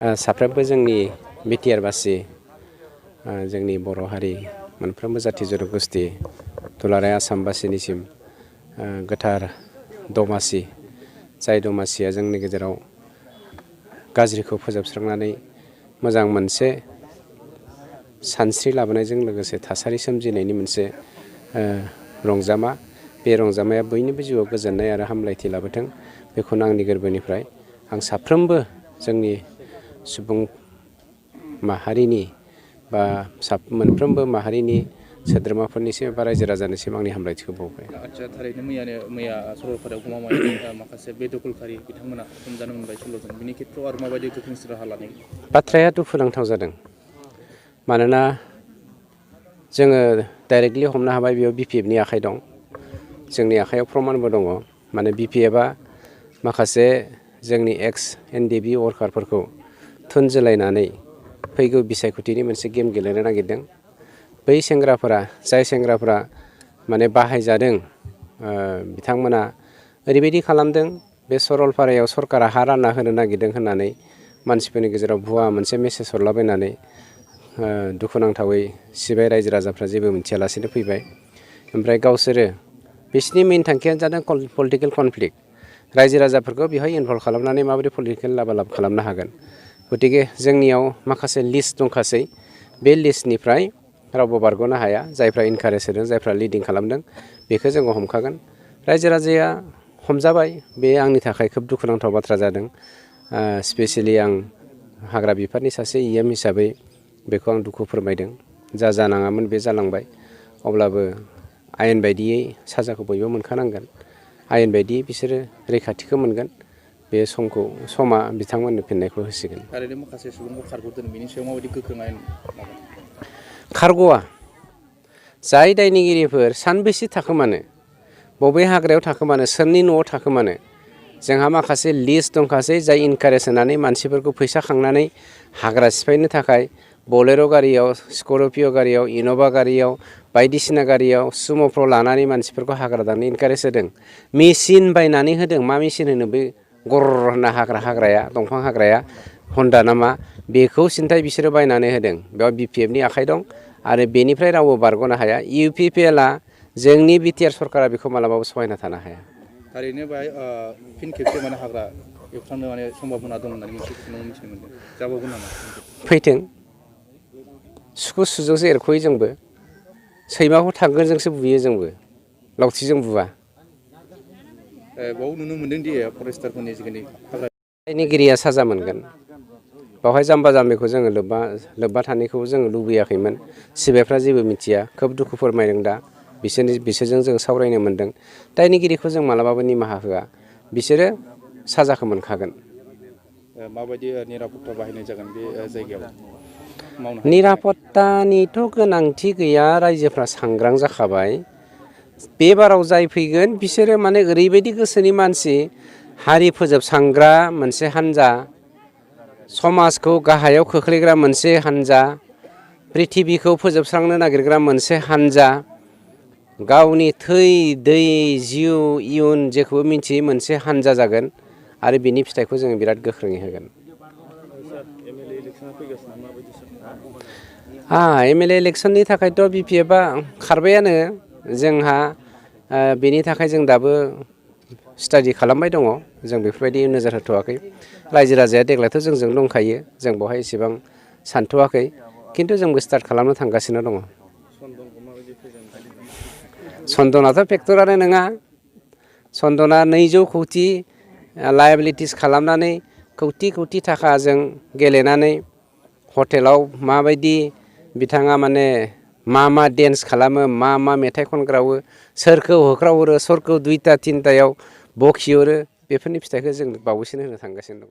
साफ्रोमबो जोंनि बिटिआर बासि जोंनि बर' हारि मोनफ्रोमबो जाथि जनगोष्ठि दुलाराय आसामबासिनिसिम गोथार दमासि जाय दमासिया जोंनि गेजेराव गाज्रिखौ फोजोबस्रांनानै मोजां मोनसे सानस्रि लाबोनायजों लोगोसे थासारि सोमजिनायनि मोनसे रंजामा बे रंजामाया बयनिबो जिउआव गोजोननाय आरो हामलायथि लाबोथों बेखौनो आंनि गोरबोनिफ्राय आं साफ्रोमबो जोंनि सुबुं माहारिनि बा मोनफ्रोमबो माहारिनि सोद्रोमाफोरनिसिम एबा रायजो राजानिसिम आंनि हामलायथिखौ बावबाय। आच्चा थारैनो मैया सरलपारायाव गमामायैनो माखासे बे दखलखारि बिथांमोना हमजानो मोनबाय 16 जन बिनि खेत्रआव आरो माबायदि गोख्रोंसिन राहा लानाय बाथ्राया दुखुनांथाव जादों मानोना जोङो डाइरेक्टलि हमनो हाबाय बेयाव BPFनि आखाइ दं जोंनि आखायाव प्रमानबो दङ माने BPFआ माखासे जोंनि एक्स NDB वर्कारफोरखौ थुनजोलायनानै फैगौ बिसायख'थिनि मोनसे गेम गेलेनो नागिरदों बै सेंग्राफोरा जाय सेंग्राफोरा माने बाहायजादों बिथांमोना ओरैबायदि खालामदों बे सरलपारायाव सरकारा हा रानना होनो नागिरदों होननानै मानसिफोरनि गेजेराव भुवा मोनसे मेसेज हरलाबायनानै दुखुनांथावै सिबाय रायजो राजाफ्रा जेबो मिथियालासेनो फैबाय ओमफ्राय गावसोरो बिसिनि मेइन थांखियानो जादों पलिटिकेल कनफ्लिक्ट रायजो राजाफोरखौ बेवहाय इनभल्भ खालामनानै माबोरै पलिटिकेल लाबालाब खालामनो हागोन गतिके जोंनियाव माखासे लिस्ट दंखासै बे लिस्टनिफ्राय रावबो बारग'नो हाया जायफ्रा इनकारेज होदों जायफ्रा लिडिं खालामदों बेखौ जोङो हमखागोन रायजो राजाया हमजाबाय बे आंनि थाखाय खोब दुखुनांथाव बाथ्रा जादों स्पेसियेलि आं हाग्रा बिफाननि सासे EM हिसाबै बेखौ आं दुखु फोरमायदों जा जानाङामोन बे जालांबाय अब्लाबो आयेन बायदियै साजाखौ बयबो मोनखानांगोन आयेन बायदियै बिसोरो रैखाथिखौ मोनगोन बे समा बिथांमोननो फिननायखौ होसिगोन। थारैनो माखासे सुबुंखौ खारग'दों बेनि सायाव माबायदि गोख्रों आयेन खारग'आ जाय दायनिगिरिफोर सानबेसे थाखोमानो बबे हाग्रायाव थाखोमानो सोरनि न'आव थाखोमानो जोंहा माखासे लिस्ट दंखासै जाय इनकारेज होनानै मानसिफोरखौ फैसा खांनानै हाग्रा सिफायनो थाखाय बलेर' गारियाव स्करपिय' गारियाव इन'भा गारियाव बायदिसिना गारियाव सुम'फ्राव लानानै मानसिफोरखौ हाग्रा दाननो इनकारेज होदों मेचिन बायनानै होदों मा मेचिन होनो बे गर होनना हाग्राया दंफां हाग्राया हन्डा नामा बेखौ सिन्थाय बिसोरो बायनानै होदों बेयाव BPFनि आखाइ दं आरो बेनिफ्राय रावबो बारग'नो हाया UPPLआ जोंनि बिटिआर सरकारा बेखौ मालाबाबो सहायना थानो हाया। थारैनो बाहाय फिन खेबसे माने हाग्रा एवस्रांनो माने सम्भाबना दं होननानै मोनसे मिथिनो मोनदों जाबावगोन नामा फैथों सुखु सुजोंसो एरख'यो जोंबो सैमाखौ थांगोनजोंसो बुयो जोंबो लावथिजों बुवा बाव नुनो मोनदों दि फरेस्टारफोरनि जिखिनि दायनिगिरिया साजा मोनगोन बावहाय जाम्बा जाम्बिखौ जोङो लोब्बा थानायखौ जोङो लुबैयाखैमोन सिबायफ्रा जेबो मिथिया खोब दुखु फोरमायदों दा बिसोरजों जों सावरायनो मोनदों दायनिगिरिखौ जों मालाबाबो निमाहा होआ बिसोरो साजाखौ मोनखागोन। माबायदि निरापत्ता बाहायनाय जागोन बे जायगायाव निरापत्तानिथ' गोनांथि गैया रायजोफ्रा सांग्रां जाखाबाय बे बाराव जाय फैगोन बिसोरो माने ओरैबायदि गोसोनि मानसि हारि फोजोबस्रांग्रा मोनसे हान्जा समाजखौ गाहायाव खोख्लैग्रा मोनसे हान्जा प्रिथिबिखौ फोजोबस्रांनो नागिरग्रा मोनसे हान्जा गावनि थै दै जिउ इयुन जेखौबो मिथियै मोनसे हान्जा जागोन आरो बिनि फिथाइखौ जोङो बिराद गोख्रोङै होगोन। MLA इलेक्सननि थाखायथ' BPFआ खारबायानो जोंहा बेनि थाखाय जों दाबो स्टाडि खालामबाय दङ जों बेफोरबायदि नोजोर होथ'वाखै रायजो राजाया देग्लायथ' जोंजों दंखायो जों बेवहाय एसेबां सानथ'वाखै खिन्थु जोंबो स्टार्ट खालामनो थांगासिनो दङ। सन्दनाथ' फेक्टरानो नङा सन्दना 200 कौटि लायबिलिटिस खालामनानै कौटि थाखाजों गेलेनानै हटेलाव माबायदि बिथाङा माने मा डेन्स खालामो मा मेथाइ खनग्रावो सोरखौ होख्रावहरो सोरखौ 2टा 3टायाव बखिहरो बेफोरनि फिथाइखौ जों बावैसोनो होनो थांगासिनो दङ।